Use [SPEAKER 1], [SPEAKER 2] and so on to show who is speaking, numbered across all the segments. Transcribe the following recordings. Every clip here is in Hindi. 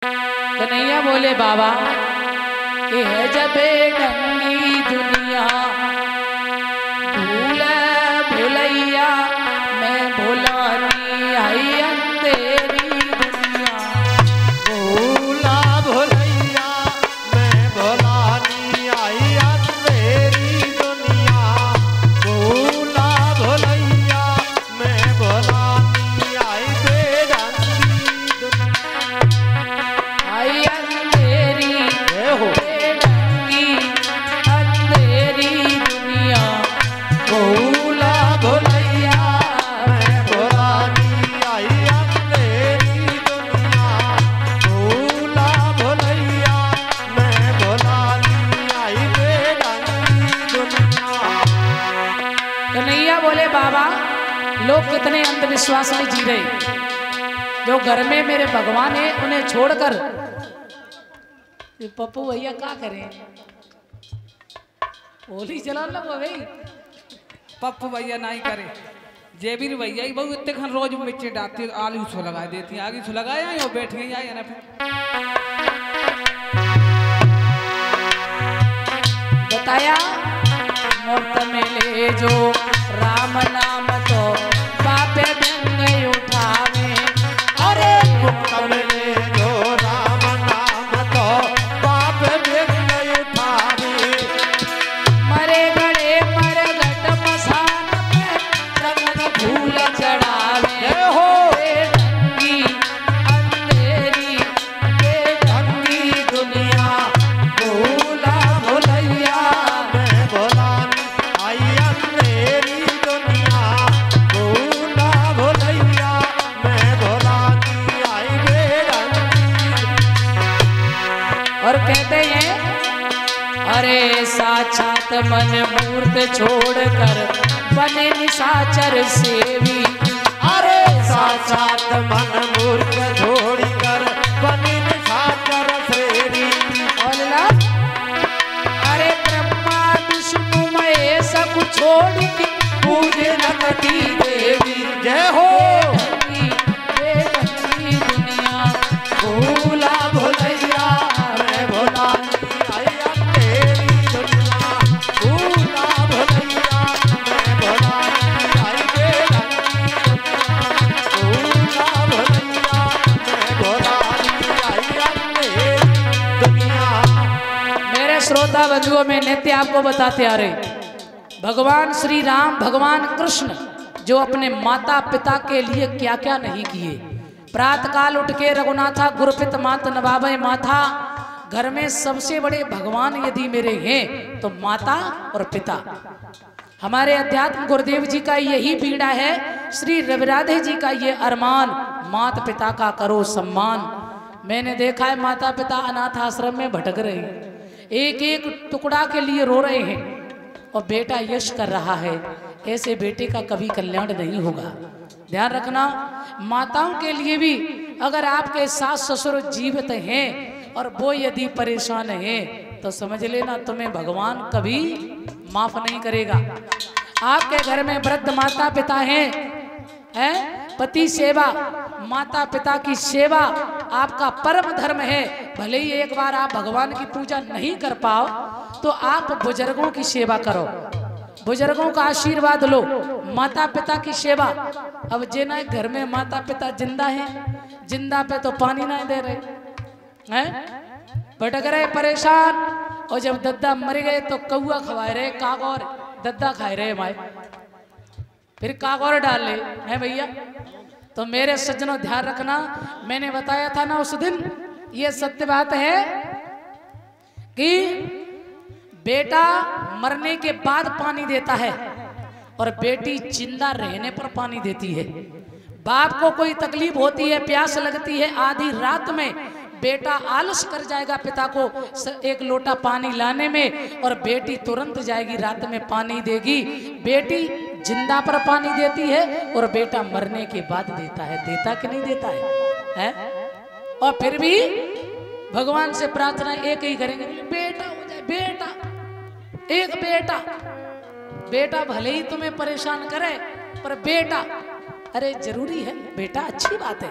[SPEAKER 1] कन्हैया बोले बाबा ये है जब ढंगी दुनिया, भूल भुलैया मैं भुलानी आई अंधेरी दुनिया।
[SPEAKER 2] भूला भुलैया मैं भुलानी आई अंधेरी दुनिया। भूला भुलैया मैं भुलानी आई बेढंगी दुनिया।
[SPEAKER 1] आई अंधेरी बेढंगी अंधेरी दुनिया। भूला भुलैया
[SPEAKER 2] मैं भुलानी आई अंधेरी दुनिया। भूला भुलैया मैं भुलानी आई बेढंगी दुनिया।
[SPEAKER 1] कन्हैया बोले बाबा लोग कितने अंधविश्वास में जी रहे, जो घर में मेरे भगवान है उन्हें छोड़कर ये पप्पू भैया क्या करें, होली चला लो भाई।
[SPEAKER 3] पप्पू भैया नहीं करे, जेबीर भैया ही बहु इतने खन रोज मिर्ची डालती आलू सो लगा देती, आगे सो लगाया ही वो बैठ गई आई ना फिर।
[SPEAKER 1] बताया मुफ्त में ले जो राम नाम तो बापे गंगे उठावे। अरे
[SPEAKER 2] मुफ्त में ले जो राम नाम तो बाप बिघ्न उठावे।
[SPEAKER 1] मरे गड़े मर घट मसान पे रंगन फूल चढ़ावे।
[SPEAKER 2] जय हो।
[SPEAKER 1] बेढंगी अंधेरी बेढंगी दुनिया। भूला भुलैया
[SPEAKER 2] मैं भुलानी आई अंधेरी दुनिया। भूला भुलैया मैं भुलानी आई बेढंगी।
[SPEAKER 1] और कहते हैं अरे साक्षात मन मूर्त छोड़कर बने निशाचर सेवी।
[SPEAKER 2] अरे साक्षात मन मूर्ख छोड़ी कर बनी निशाचर सेवी।
[SPEAKER 1] और ला, अरे ब्रह्मा विष्णु महेश सब छोड़ के पूजे नगती देवी।
[SPEAKER 2] जय हो।
[SPEAKER 1] बेढंगी दुनिया। भूला भुलैया
[SPEAKER 2] मैं भुलानी आई अंधेरी दुनिया। भूला भुलैया मैं भुलानी आई बेढंगी दुनिया। भूला भुलैया मैं भुलानी आई अंधेरी दुनिया।
[SPEAKER 1] मेरे श्रोता बंधुओं में नित्य आपको बताते आ रहे भगवान श्री राम भगवान कृष्ण जो अपने माता पिता के लिए क्या क्या नहीं किए। प्रातः काल उठ के रघुनाथा गुरुपित मात नवाबे माथा। घर में सबसे बड़े भगवान यदि मेरे हैं तो माता और पिता। हमारे अध्यात्म गुरुदेव जी का यही पीड़ा है, श्री रविराधे जी का ये अरमान, माता पिता का करो सम्मान। मैंने देखा है माता पिता अनाथ आश्रम में भटक रहे हैं, एक एक टुकड़ा के लिए रो रहे हैं और बेटा यश कर रहा है। ऐसे बेटे का कभी कल्याण नहीं होगा। ध्यान रखना, माताओं के लिए भी अगर आपके सास ससुर जीवित हैं और वो यदि परेशान हैं तो समझ लेना तुम्हें भगवान कभी माफ नहीं करेगा। आपके घर में वृद्ध माता पिता हैं, पति सेवा माता पिता की सेवा आपका परम धर्म है। भले ही एक बार आप भगवान की पूजा नहीं कर पाओ तो आप बुजुर्गों की सेवा करो, बुजुर्गों का आशीर्वाद लो, माता पिता की सेवा। अब जेना घर में माता पिता जिंदा हैं, जिंदा पे तो पानी नहीं दे रहे हैं, भटक रहे परेशान। और जब दद्दा मर गए तो कौआ खवाए रहे, कागौर दद्दा खाए रहे माए, फिर कागौर डाल ले है भैया। तो मेरे सज्जनों ध्यान रखना, मैंने बताया था ना उस दिन, ये सत्य बात है कि बेटा मरने के बाद पानी देता है और बेटी जिंदा रहने पर पानी देती है। बाप को कोई तकलीफ होती है, प्यास लगती है, आधी रात में बेटा आलस कर जाएगा पिता को एक लोटा पानी लाने में और बेटी तुरंत जाएगी रात में पानी देगी। बेटी जिंदा पर पानी देती है और बेटा मरने के बाद देता है। देता कि नहीं देता है? और फिर भी भगवान से प्रार्थना एक ही करेंगे, बेटा हो जाए, बेटा एक बेटा। बेटा भले ही तुम्हें परेशान करे पर बेटा, अरे जरूरी है बेटा, अच्छी बात है,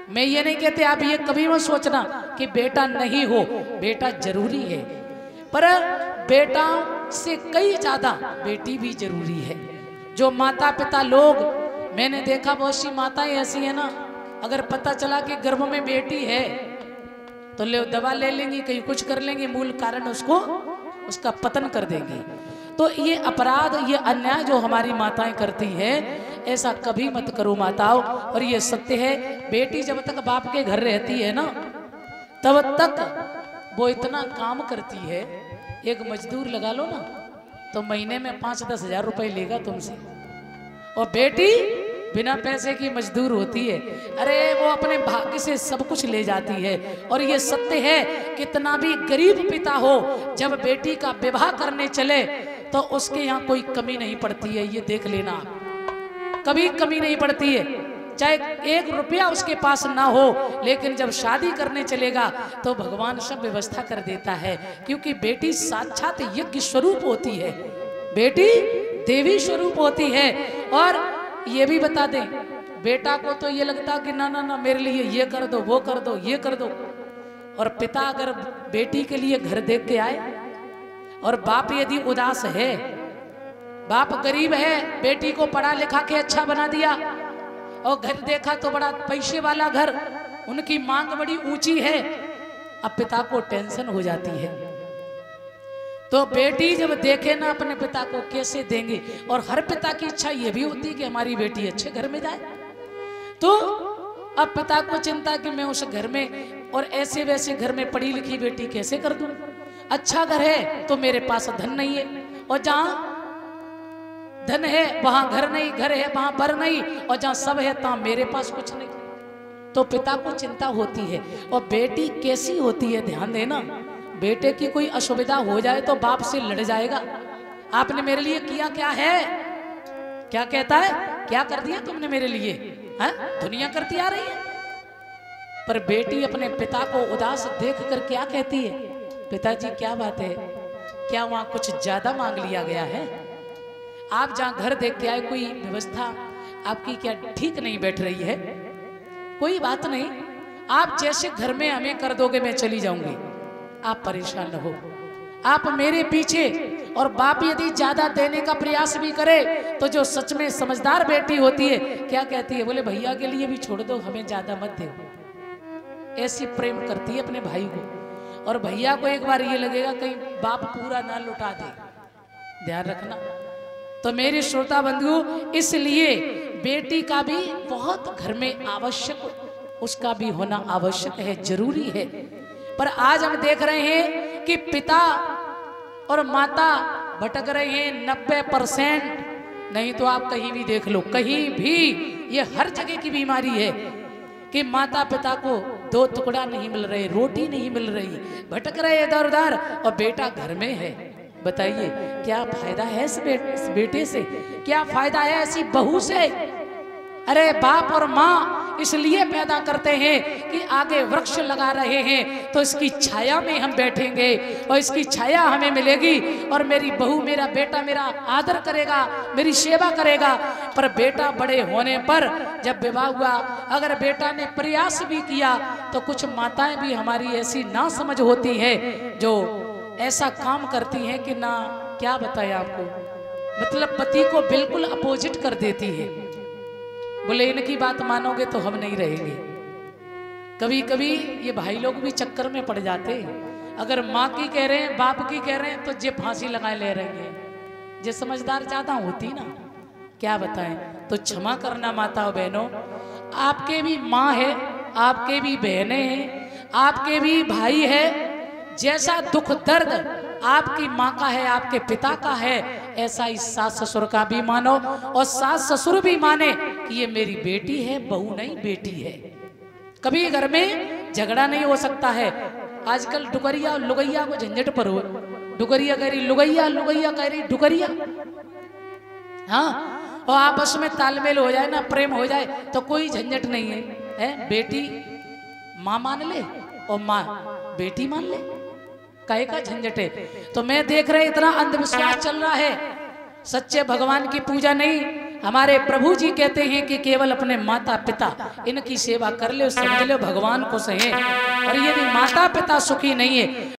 [SPEAKER 1] मैं ये नहीं कहते, आप ये कभी मत सोचना कि बेटा नहीं हो, बेटा जरूरी है, पर बेटा से कई ज्यादा बेटी भी जरूरी है। जो माता पिता लोग, मैंने देखा बहुत सी माताएं ऐसी है ना, अगर पता चला कि गर्भ में बेटी है तो ले दवा ले लेंगी, कहीं कुछ कर लेंगी, मूल कारण उसका पतन कर देंगी। तो ये अपराध, ये अन्याय जो हमारी माताएं करती हैं, ऐसा कभी मत करो माताओं। और ये सत्य है, बेटी जब तक बाप के घर रहती है ना, तब तक वो इतना काम करती है। एक मजदूर लगा लो ना, तो महीने में 5-10 हजार रुपए लेगा तुमसे, और बेटी बिना पैसे की मजदूर होती है। अरे वो अपने भाग्य से सब कुछ ले जाती है। और ये सत्य है, कितना भी गरीब पिता हो, जब बेटी का विवाह करने चले तो उसके यहाँ कोई कमी नहीं पड़ती है। ये देख लेना, कभी कमी नहीं पड़ती है, चाहे 1 रुपया उसके पास ना हो, लेकिन जब शादी करने चलेगा तो भगवान सब व्यवस्था कर देता है। क्योंकि बेटी साक्षात यज्ञ स्वरूप होती है, बेटी देवी स्वरूप होती है। और ये भी बता दें, बेटा को तो ये लगता कि ना ना ना मेरे लिए ये कर दो, वो कर दो, ये कर दो। और पिता अगर बेटी के लिए घर देख के आए, और बाप यदि उदास है, बाप गरीब है, बेटी को पढ़ा लिखा के अच्छा बना दिया, और घर देखा तो बड़ा पैसे वाला घर, उनकी मांग बड़ी ऊंची है, अब पिता को टेंशन हो जाती है। तो बेटी जब देखे ना अपने पिता को, कैसे देंगे। और हर पिता की इच्छा ये भी होती है कि हमारी बेटी अच्छे घर में जाए। तो अब पिता को चिंता कि मैं उस घर में और ऐसे वैसे घर में पढ़ी लिखी बेटी कैसे कर दूं। अच्छा घर है तो मेरे पास धन नहीं है, और जहां धन है वहां घर नहीं, घर है वहां बर नहीं, और जहां सब है तहां मेरे पास कुछ नहीं। तो पिता को चिंता होती है। और बेटी कैसी होती है, ध्यान देना, बेटे की कोई असुविधा हो जाए तो बाप से लड़ जाएगा। आपने मेरे लिए किया क्या है, क्या कहता है, क्या कर दिया तुमने मेरे लिए, है? दुनिया करती आ रही है। पर बेटी अपने पिता को उदास देख कर क्या कहती है, पिताजी क्या बात है, क्या वहां कुछ ज्यादा मांग लिया गया है? आप जहां घर देख के आए, कोई व्यवस्था आपकी क्या ठीक नहीं बैठ रही है? कोई बात नहीं, आप जैसे घर में हमें कर दोगे मैं चली जाऊंगी, आप परेशान न हो, आप मेरे पीछे। और बाप यदि ज्यादा देने का प्रयास भी करे तो जो सच में समझदार बेटी होती है क्या कहती है, बोले भैया के लिए भी छोड़ दो, हमें ज्यादा मत दे। ऐसी प्रेम करती है अपने भाई को। और भैया को एक बार ये लगेगा कहीं बाप पूरा ना लुटा दे, ध्यान रखना। तो मेरे श्रोता बंधु, इसलिए बेटी का भी बहुत घर में आवश्यक, उसका भी होना आवश्यक है, जरूरी है। पर आज हम देख रहे हैं कि पिता और माता भटक रहे हैं 90%। नहीं तो आप कहीं भी देख लो, कहीं भी ये हर जगह की बीमारी है कि माता पिता को 2 टुकड़ा नहीं मिल रहे, रोटी नहीं मिल रही, भटक रहे इधर उधर, और बेटा घर में है। बताइए क्या फायदा है इस बेटे से, क्या फायदा है ऐसी बहू से? अरे बाप और माँ इसलिए पैदा करते हैं कि आगे वृक्ष लगा रहे हैं तो इसकी छाया में हम बैठेंगे, और इसकी छाया हमें मिलेगी, और मेरी बहू मेरा बेटा मेरा आदर करेगा, मेरी सेवा करेगा। पर बेटा बड़े होने पर जब विवाह हुआ, अगर बेटा ने प्रयास भी किया तो कुछ माताएं भी हमारी ऐसी ना समझ होती है जो ऐसा काम करती हैं कि ना क्या बताएं आपको, मतलब पति को बिल्कुल अपोजिट कर देती है। बोले इनकी बात मानोगे तो हम नहीं रहेंगे। कभी कभी ये भाई लोग भी चक्कर में पड़ जाते हैं। अगर माँ की कह रहे हैं, बाप की कह रहे हैं, तो जे फांसी लगाए ले रहे हैं। जे समझदार ज्यादा होती ना, क्या बताएं। तो क्षमा करना माताओं बहनों, आपके भी माँ है, आपके भी बहनें हैं, आपके भी भाई है। जैसा दुख दर्द आपकी माँ का है, आपके पिता का है, ऐसा ही सास ससुर का भी मानो, और सास ससुर भी माने कि ये मेरी बेटी है, बहू नहीं बेटी है। कभी घर में झगड़ा नहीं हो सकता है। आजकल डुगरिया और लुगैया को झंझट पर हो, डुगरिया कह रही लुगैया, लुगैया कह रही डुगरिया। हाँ, और आपस में तालमेल हो जाए ना, प्रेम हो जाए तो कोई झंझट नहीं है। बेटी माँ मान ले और माँ बेटी मान ले, काहे का झंझट है। तो मैं देख रहे इतना अंधविश्वास चल रहा है, सच्चे भगवान की पूजा नहीं, हमारे प्रभु जी कहते हैं कि केवल अपने माता पिता इनकी सेवा कर ले, समझ लो भगवान को सहे। और यदि माता पिता सुखी नहीं है